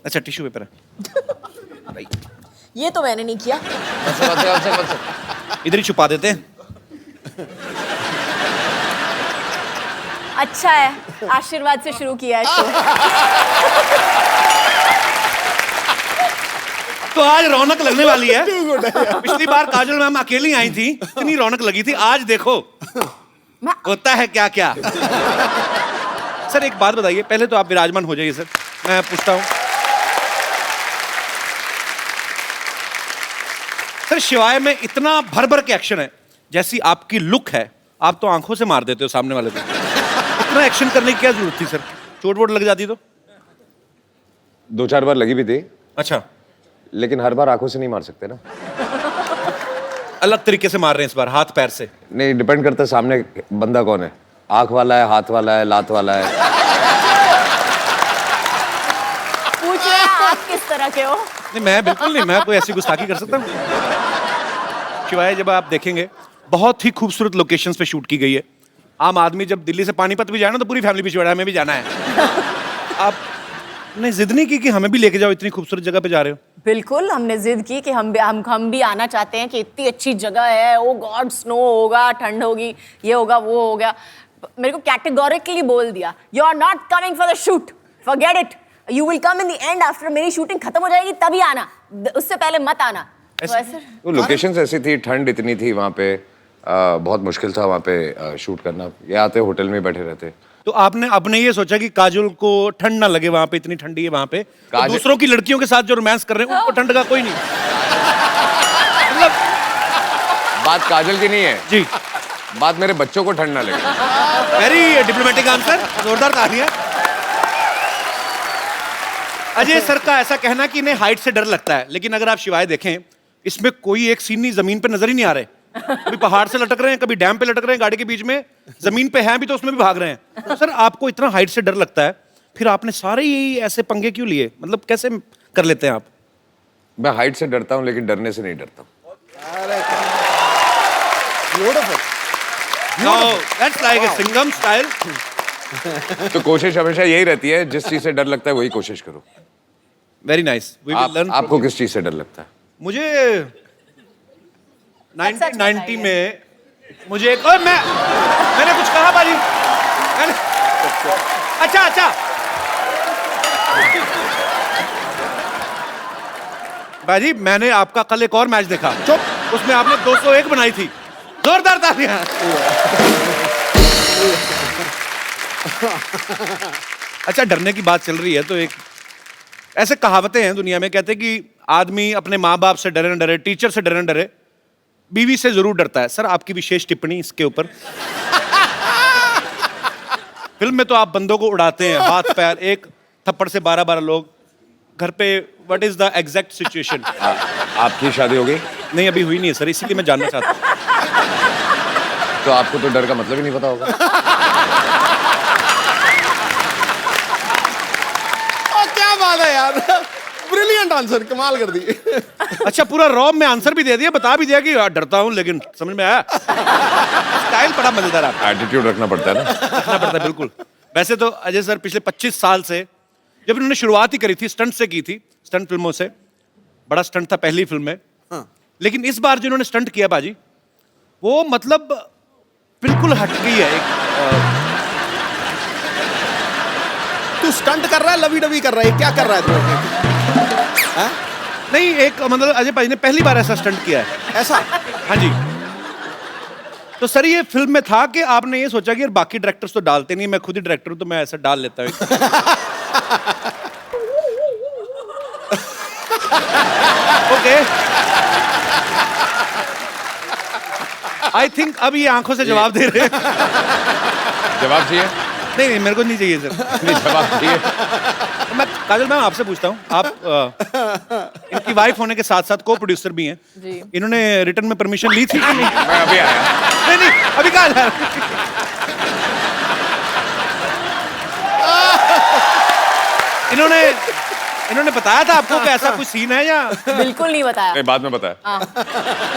अच्छा tissue paper है भाई। ये तो मैंने नहीं किया। इधर ही छुपा देते हैं। अच्छा है, आशीर्वाद से शुरू किया है शो। तो आज रौनक लगने वाली है। पिछली बार काजल मैम अकेली आई थी, इतनी रौनक लगी थी। आज देखो होता है क्या क्या। सर एक बात बताइए, पहले तो आप विराजमान हो जाइए सर, मैं पूछता हूं। सर शिवाय में इतना भर भर के एक्शन है, जैसी आपकी लुक है, आप तो आंखों से मार देते हो सामने वाले को। इतना एक्शन करने की क्या जरूरत थी सर? चोट वोट लग जाती तो? 2-4 बार लगी भी थी, अच्छा, लेकिन हर बार आंखों से नहीं मार सकते ना। अलग तरीके से मार रहे हैं इस बार, हाथ पैर से? नहीं, डिपेंड करता है सामने बंदा कौन है। आंख वाला है, हाथ वाला है, लात वाला है। पूछ रहे हैं आप किस तरह के हो? नहीं मैं बिल्कुल नहीं, मैं कोई ऐसी गुस्ताखी कर सकता हूँ? शिवाय जब आप देखेंगे बहुत ही खूबसूरत लोकेशंस पे शूट की गई है। आम आदमी जब दिल्ली से पानीपत भी जाए ना तो पूरी फैमिली पीछे हमें भी जाना है। आपने जिद नहीं की कि हमें भी लेके जाओ, इतनी खूबसूरत जगह पे जा रहे हो? बिल्कुल हमने जिद की कि हम भी आना चाहते हैं कि इतनी अच्छी जगह है। ओ गॉड, स्नो होगा, ठंड होगी, ये होगा, वो होगा। मेरे को कैटेगोरिकली बोल दिया, you are not coming for the shoot, forget it, you will come in the end after मेरी शूटिंग खत्म हो जाएगी तभी आना, उससे पहले मत आना। तो ऐसे वो लोकेशंस ऐसी थी, ठंड इतनी थी वहाँ पे, बहुत मुश्किल था वहाँ पे शूट करना। ये आते होटल में बैठे रहते। तो आपने अपने ये सोचा कि काजल को ठंड ना लगे, वहां पे इतनी ठंडी है वहां पे, तो दूसरों की लड़कियों के साथ जो रोमांस कर रहे हैं उनको ठंड का कोई नहीं। मतलब बात काजल की नहीं है जी, बात मेरे बच्चों को ठंड ना लगे। वेरी डिप्लोमेटिक आंसर, जोरदार तालियां। अजय सर का ऐसा कहना कि इन्हें हाइट से डर लगता है, लेकिन अगर आप शिवाय देखें इसमें कोई एक सीन नहीं, जमीन पे नजर ही नहीं आ रहे। कभी पहाड़ से लटक रहे हैं, कभी डैम पे लटक रहे हैं गाड़ी के बीच में, जमीन पे हैं भी तो उसमें भी भाग रहे हैं। तो सर आपको इतना हाइट से डर लगता है, फिर आपने सारे यही ऐसे पंगे क्यों लिए? मतलब कैसे कर लेते हैं आप? मैं हाइट से डरता हूँ लेकिन डरने से नहीं डरता हूँ। That's like a Singham style. तो कोशिश हमेशा यही रहती है, जिस चीज से डर लगता है वही कोशिश करो। Very nice. आपको किस चीज से डर लगता है? मुझे 1990 में मुझे एक मैंने कुछ कहा बाजी? अच्छा बाजी, मैंने आपका कल एक और मैच देखा, चुप, उसमें आपने 201 बनाई थी। जोरदार तालियां। अच्छा डरने की बात चल रही है तो एक ऐसे कहावतें हैं दुनिया में, कहते हैं कि आदमी अपने माँ बाप से डरे न डरे, टीचर से डरे न डरे, बीवी से जरूर डरता है। सर आपकी विशेष टिप्पणी इसके ऊपर। फिल्म में तो आप बंदों को उड़ाते हैं, हाथ पैर, एक थप्पड़ से 12-12 लोग। घर पे what is the exact situation? आपकी शादी हो गई? नहीं अभी हुई नहीं है सर, इसीलिए मैं जानना चाहता हूँ। तो आपको तो डर का मतलब ही नहीं पता होगा। क्या बात है यार, ब्रिलियंट आंसर, कमाल कर दी। अच्छा पूरा रॉब में आंसर भी दे दिया, बता भी दिया कि डरता हूं, लेकिन समझ में आया। स्टाइल बड़ा मजेदार है। एटीट्यूड रखना पड़ता है ना। रखना पड़ता है बिल्कुल। वैसे तो अजय सर पिछले 25 साल से, जब इन्होंने शुरुआत ही करी थी स्टंट से की थी, स्टंट फिल्मों से, बड़ा स्टंट था पहली फिल्म में। लेकिन इस बार जो इन्होंने स्टंट किया बाजी, वो मतलब बिल्कुल हटके है। एक तू स्टंट कर रहा है, लवी डवी कर रहा है, क्या कर रहा है तू? नहीं एक मतलब अजय भाई ने पहली बार ऐसा स्टंट किया है। ऐसा? हाँ जी। तो सर ये फिल्म में था कि आपने ये सोचा कि यार बाकी डायरेक्टर्स तो डालते नहीं, मैं खुद ही डायरेक्टर हूं तो मैं ऐसा डाल लेता हूं। ओके आई थिंक अब ये आंखों से जवाब दे रहे हैं। जवाब चाहिए? नहीं मेरे को नहीं चाहिए सर। नहीं जवाब चाहिए। मैं काजल मैम आपसे पूछता हूँ, आप इनकी वाइफ होने के साथ साथ को प्रोड्यूसर भी हैं जी। इन्होंने रिटर्न में परमिशन ली थी कि नहीं? मैं अभी आया। नहीं अभी कहा जा इन्होंने बताया था आपको कि ऐसा कोई सीन है या? बिल्कुल नहीं बताया। नहीं बाद में बताया।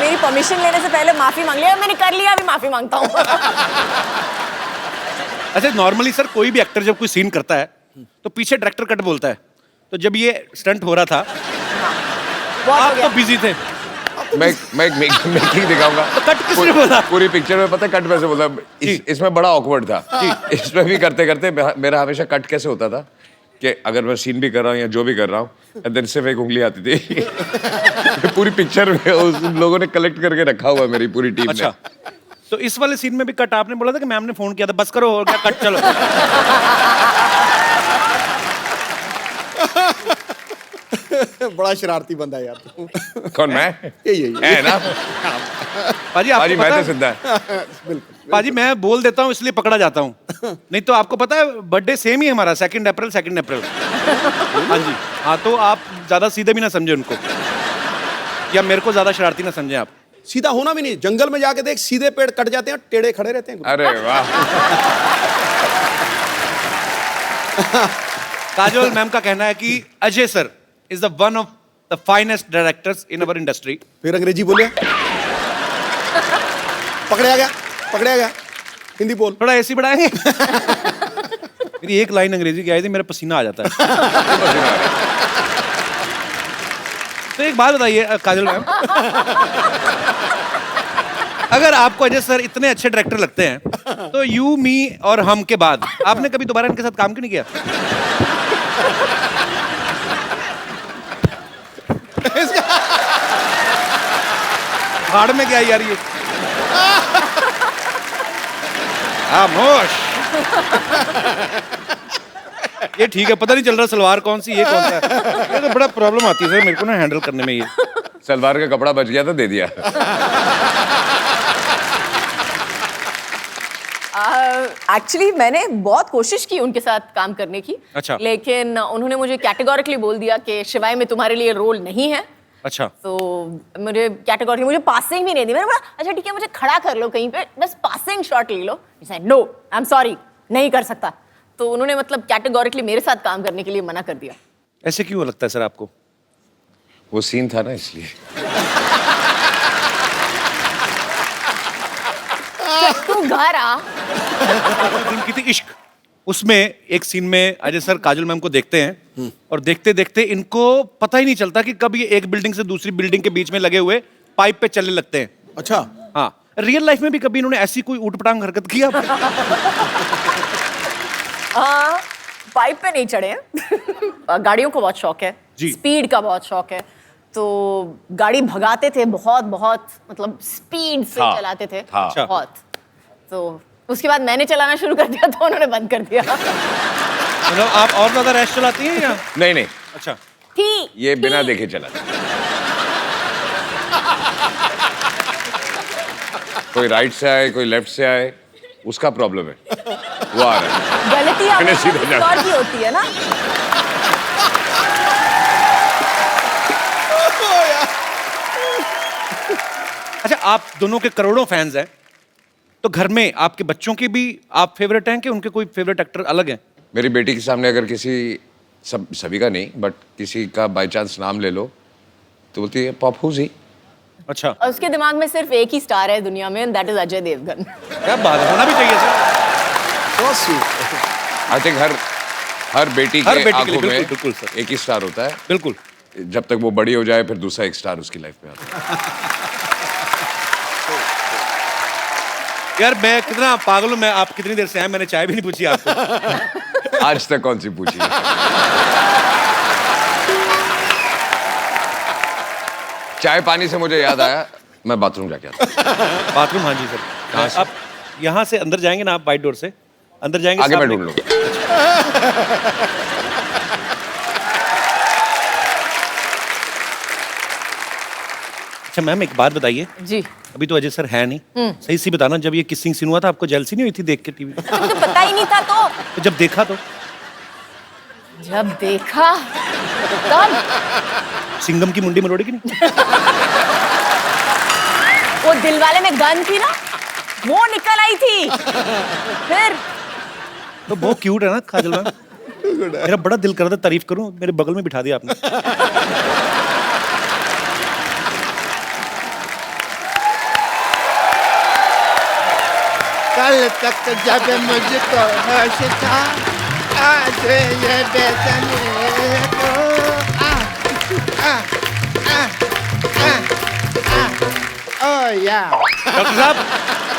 मेरी परमिशन लेने से पहले माफी मांग लिया, मैंने कर लिया, अभी माफी मांगता हूँ। अच्छा नॉर्मली सर कोई भी एक्टर जब कोई सीन करता है तो पीछे डायरेक्टर कट बोलता है तो जब ये स्टंट हो रहा था बहुत हो आप गया। तो बिजी थे, मैं मेकिंग दिखाऊंगा। तो कट किसने बोला? पूरी पिक्चर में पता है कट वैसे बोला। इसमें बड़ा ऑकवर्ड था। इसमें भी करते करते मेरा हमेशा कट कैसे होता था कि अगर मैं सीन भी कर रहा हूँ या जो भी कर रहा हूँ, देन सिर्फ एक उंगली आती थी। पूरी पिक्चर में उस लोगों ने कलेक्ट करके रखा हुआ है मेरी पूरी टीम अच्छा, ने। तो इस वाले सीन में भी कट आपने बोला था कि मैम ने फोन किया था, बस करो हो गया कट, चलो। बड़ा शरारती बंदा है यार तू। कौन मैं? यही है ना? पाजी आपको पाजी मैं पता तो है, सिद्धा है। पाजी मैं बोल देता हूँ इसलिए पकड़ा जाता हूँ, नहीं तो आपको पता है बर्थडे सेम ही है हमारा, 2 अप्रैल। हाँ जी, हाँ तो आप ज्यादा सीधे भी ना समझे उनको, या मेरे को ज्यादा शरारती ना समझे आप। सीधा होना भी नहीं, जंगल में जाके देख सीधे पेड़ कट जाते हैं, टेढ़े खड़े रहते हैं। अरे वाह। काजोल मैम का कहना है कि Ajay sir is the one of the finest directors in our industry. फिर अंग्रेजी बोले, पकड़े गया। हिंदी बोल। थोड़ा एसी बढ़ाएंगे? मेरी एक लाइन अंग्रेजी की आई थी, मेरा पसीना आ जाता है। तो एक बात बताइए काजल मैम, अगर आपको अजय सर इतने अच्छे डायरेक्टर लगते हैं तो यू मी और हम के बाद आपने कभी दोबारा इनके साथ काम क्यों नहीं किया? भाड़ में क्या यार ये? खामोश। ये ठीक है, पता नहीं चल रहा सलवार कौन सी ये कौन सा है। ये तो बड़ा प्रॉब्लम आती है सर मेरे को ना हैंडल करने में ये। सलवार का कपड़ा बच गया तो दे दिया। एक्चुअली मैंने बहुत कोशिश की उनके साथ काम करने की। अच्छा। लेकिन उन्होंने मुझे कैटेगोरिकली बोल दिया कि शिवाय में तुम्हारे लिए रोल नहीं है। अच्छा, तो मुझे कैटेगोरी, मुझे पासिंग भी नहीं दी। मैंने बोला अच्छा ठीक है, मुझे खड़ा कर लो कहीं पे, बस पासिंग शॉट ले लो। नो आई एम सॉरी, नहीं कर सकता। तो उन्होंने मतलब कैटेगोरिकली मेरे साथ काम करने के लिए मना कर दिया। ऐसे क्यों लगता है सर आपको? वो सीन था ना इसलिए। तू घर आ। फिल्म की थी इश्क, उसमें एक सीन में अजय सर काजल मैम को देखते हैं और देखते देखते इनको पता ही नहीं चलता कि कब ये एक बिल्डिंग से दूसरी बिल्डिंग के बीच में लगे हुए पाइप पे चलने लगते हैं। अच्छा, हाँ, रियल लाइफ में भी कभी इन्होंने ऐसी कोई ऊटपटांग हरकत की आप? पाइप पे नहीं चढ़े हैं। गाड़ियों को बहुत शौक है जी। स्पीड का बहुत शौक है, तो गाड़ी भगाते थे बहुत बहुत, मतलब स्पीड से हाँ, चलाते थे हाँ। बहुत। तो उसके बाद मैंने चलाना शुरू कर दिया तो उन्होंने बंद कर दिया। मतलब आप और ज्यादा रैश चलाती हैं या? नहीं अच्छा, ये बिना देखे चला। कोई राइट से आए कोई लेफ्ट से आए, उसका प्रॉब्लम है, वो आ रहा है। गलती मैंने सीधे आपकी जाना। और की होती है ना। अच्छा, आप दोनों के करोड़ों फैंस हैं, तो घर में आपके बच्चों के भी आप फेवरेट हैं कि उनके कोई फेवरेट एक्टर अलग हैं? मेरी बेटी के सामने अगर किसी सभी का नहीं बट किसी का बाय चांस नाम ले लो तो बोलती है पप्पू जी। अच्छा, और उसके दिमाग में सिर्फ एक ही स्टार है दुनिया में, दैट इज अजय देवगन। क्या बात है, होना भी चाहिए सर। so sweet। आई थिंक हर बेटी हर के बेटी के आंखों लिए, में बिल्कुल, बिल्कुल सर। एक ही स्टार होता है। बिल्कुल। जब तक वो बड़ी हो जाए फिर दूसरा एक स्टार उसकी लाइफ में आता है। यार मैं कितना पागल हूँ, मैं आप कितनी देर से आए, मैंने चाय भी नहीं पूछी आपको। आज तक कौन सी पूछी है? चाय पानी से मुझे याद आया, मैं बाथरूम जाके आता हूँ। बाथरूम? हाँ जी सर। कहाँ से? आप यहाँ से अंदर जाएंगे ना, आप वाइट डोर से अंदर जाएंगे, आगे मैं सामने- ढूंढ लूंगा। अच्छा मैम, एक बात बताइए, जी। अभी तो अजय सर है नहीं, सही सी बताना, जब ये किसिंग सीन हुआ था आपको जेलसी नहीं हुई थी देख के टीवी? अच्छा मुझे पता ही नहीं था तो जब देखा तो जब देखा तब सिंघम की मुंडी मरोड़ी की नहीं? वो दिलवाले में गन थी ना, वो निकल आई थी। फिर तो बहुत क्यूट है ना काजल मैम, मेरा बड़ा दिल कर रहा था तारीफ करूं, मेरे बगल में बिठा दिया आपने। कल तक जब मुझको होश था, आज ये बेचैनी को yeah. डॉक्टर साहब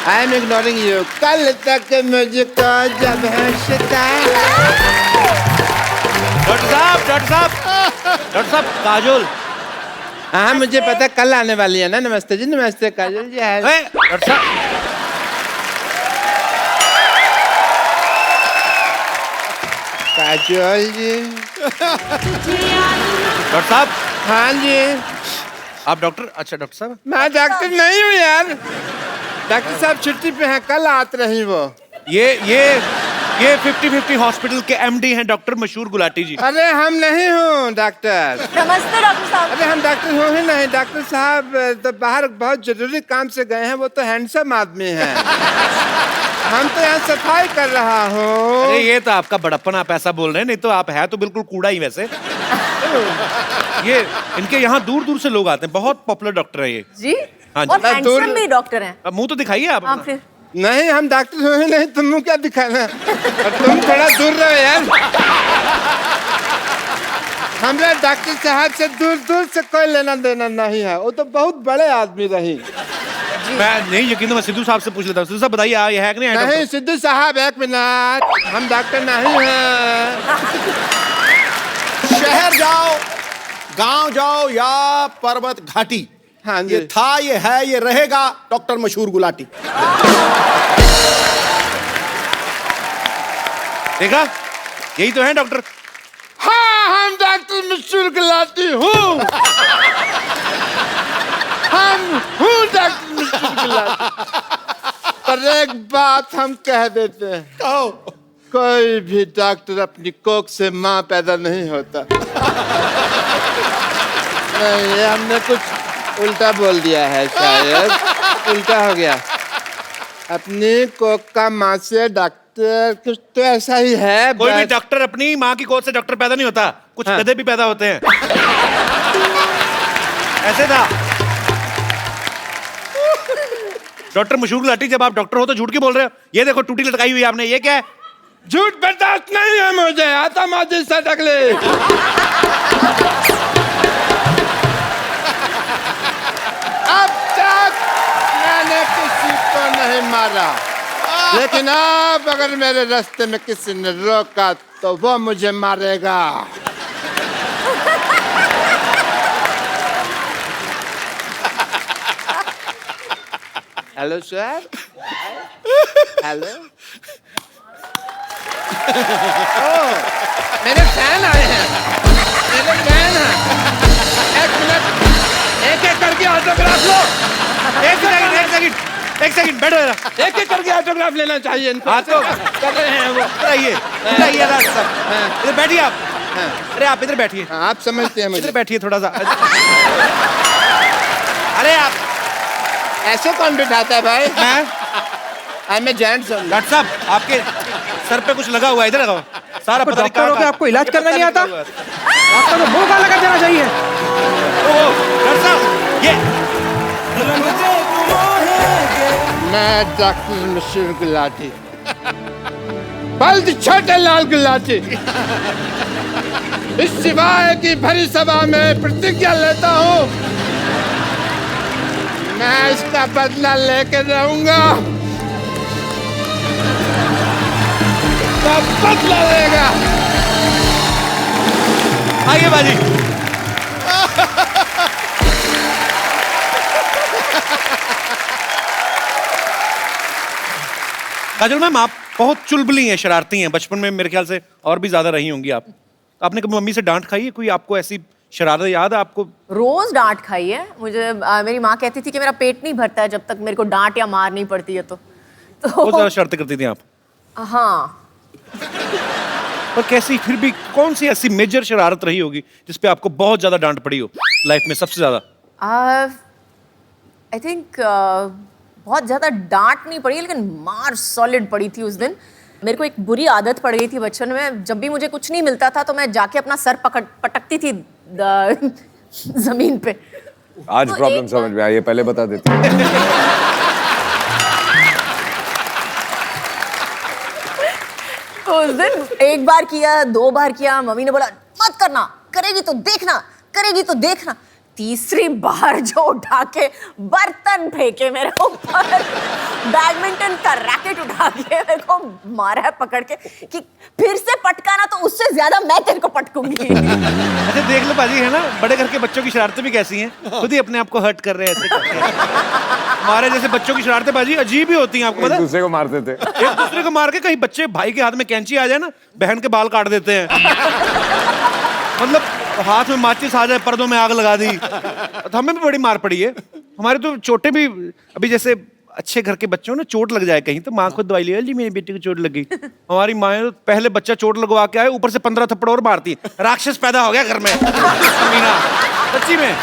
I am ignoring you. कल तक मुझको जब हंसता डॉक्टर साहब काजोल। हाँ मुझे पता कल आने वाली है ना। नमस्ते जी, नमस्ते काजल जी। डॉक्टर साहब काजल जी। डॉक्टर साहब हाँ जी। आप डॉक्टर? अच्छा डॉक्टर साहब मैं डॉक्टर नहीं हूँ यार। डॉक्टर साहब छुट्टी पे हैं, कल आते रही वो। ये 50-50 हॉस्पिटल के एमडी हैं डॉक्टर मशहूर गुलाटी जी। अरे हम नहीं हूँ डॉक्टर। नमस्ते डॉक्टर साहब। अरे हम डॉक्टर हो ही नहीं। डॉक्टर साहब तो बाहर बहुत जरूरी काम से गए हैं। वो तो हैंडसम आदमी हैं। हम तो यहाँ सफाई कर रहा हूँ। अरे ये तो आपका बड़प्पन, आप ऐसा बोल रहे हैं, नहीं तो आप है तो बिल्कुल कूड़ा ही वैसे। ये इनके यहाँ दूर दूर से लोग आते हैं, बहुत पॉपुलर डॉक्टर है ये। जी हाँ जी। और हैंडसम भी डॉक्टर हैं। अब मुंह तो दिखाइए आप हाँ अपना। फिर नहीं हम डॉक्टर हो ही नहीं। तुम क्या दिखाना। और तुम थोड़ा दूर रहो यार। हमारे डॉक्टर साहब से दूर दूर से कोई लेना देना नहीं है। वो तो बहुत बड़े आदमी रही। मैं नहीं यकीन तो मैं सिद्धू साहब से पूछ लेता हूँ। सिद्धू साहब बताइए ये है कि नहीं है नहीं डॉक्टर? सिद्धू साहब एक मिनट, हम डॉक्टर नहीं हैं। शहर जाओ, गांव जाओ या पर्वत घाटी, हाँ जी। ये था, ये है, ये रहेगा डॉक्टर मशहूर गुलाटी। देखा, यही तो है डॉक्टर। हाँ हम डॉक्टर मशहूर गुलाटी हूँ। हम हूँ डॉक्टर मशहूर गुलाटी। पर एक बात हम कह देते हैं, कहो। कोई भी डॉक्टर अपनी कोख से माँ पैदा नहीं होता। नहीं ये हमने कुछ उल्टा बोल दिया है, शायद उल्टा हो गया। अपनी कोख का माँ से डॉक्टर कुछ तो ऐसा ही है। कोई भी बस- डॉक्टर अपनी माँ की गोद से डॉक्टर पैदा नहीं होता, कुछ हाँ। गधे भी पैदा होते हैं। ऐसे था। डॉक्टर मशहूर गुलाटी, जब आप डॉक्टर हो तो झूठ क्यों बोल रहे हो? ये देखो टूटी लटकाई हुई है आपने, ये क्या है? झूठ बर्दाश्त नहीं है मुझे। आता माजी से टकले। अब तक मैंने किसी को नहीं मारा, लेकिन अब अगर मेरे रास्ते में किसी ने रोका तो वो मुझे मारेगा। Hello sir. हेलो। मेरे फैन आए हैं। मेरे फैन हैं। एक मिनट, एक एक करके ऑटोग्राफ लो। एक सेकंड बैठो जरा। एक एक करके ऑटोग्राफ लेना चाहिए इनको। हाँ तो कर रहे हैं वो। इधर आइए राज साहब, इधर बैठिए आप। अरे आप इधर बैठिए, हाँ, आप समझते हैं इधर मुझे। बैठिए थोड़ा सा। अरे आप, ऐसे कौन बिठाता है भाई? मैं मैं जेंट्स हूँ। डॉक्टर साहब आपके सर पे कुछ लगा हुआ है, इधर लगाओ। सारा पता नहीं डॉक्टर हो के आपको इलाज करना नहीं आता? आपको तो मुंह काला कर देना चाहिए। डॉक्टर साहब ये मैं डॉक्टर मशहूर गुलाटी, बल्द छोटे लाल गुलाटी, इस सिवाय की भरी सभा में प्रतिज्ञा लेता हूँ, मैं इसका बदला लेके रहूंगा। सब बदला लेगा। आइए बाजी। काजल मैम, आप बहुत चुलबुली हैं, शरारती हैं। बचपन में मेरे ख्याल से और भी ज्यादा रही होंगी आप। आपने कभी मम्मी से डांट खाई है? कोई आपको ऐसी शरारत याद है आपको? रोज डांट खाई है मुझे। मेरी माँ कहती थी कि मेरा पेट नहीं भरता है जब तक मेरे को डांट या मार नहीं पड़ती है तो बहुत ज्यादा शरारतें करती थी आप। हाँ। पर कैसी, फिर भी कौन सी ऐसी मेजर शरारत रही होगी जिसपे आपको बहुत ज्यादा डांट पड़ी हो लाइफ में, सबसे ज्यादा? आई थिंक बहुत ज़्यादा डांट नहीं पड़ी लेकिन मार सॉलिड पड़ी थी उस दिन। मेरे को एक बुरी आदत पड़ गई थी बचपन में, जब भी मुझे कुछ नहीं मिलता था तो मैं जाके अपना सर पटकती थी जमीन पे। आज तो प्रॉब्लम एक समझ में आई है, पहले बता देते। तो उस दिन एक बार किया, 2 बार किया, मम्मी ने बोला मत करना, करेगी तो देखना, करेगी तो देखना। तीसरी बार जो उठा के बर्तन फेंके मेरे ऊपर, बैडमिंटन का रैकेट उठा के मेरे को मारा है पकड़ के कि फिर से पटकाना तो उससे ज्यादा मैं तेरे को पटकूंगी। अच्छा देख लो बाजी, है ना, बड़े घर के बच्चों की शरारतें भी कैसी हैं, खुद ही अपने आप को हर्ट कर रहे हैं ऐसे करके। हमारे जैसे बच्चों की शरारतें बाजी अजीब ही होती हैं, आपको पता एक है? दूसरे को मारते थे। एक दूसरे को मार के, कहीं बच्चे भाई के हाथ में कैंची आ जाए ना, बहन के बाल काट देते हैं। मतलब हाथ में माचिस आ जाए, पर्दों में आग लगा दी। तो हमें भी बड़ी मार पड़ी है। हमारे तो चोटें भी, अभी जैसे अच्छे घर के बच्चों ना चोट लग जाए कहीं तो माँ खुद दवाई ले, जी मेरी बेटी को चोट लग गई। हमारी माँ तो पहले बच्चा चोट लगवा के आए, ऊपर से 15 थप्पड़ और मारती है। राक्षस पैदा हो गया घर में। सच्ची में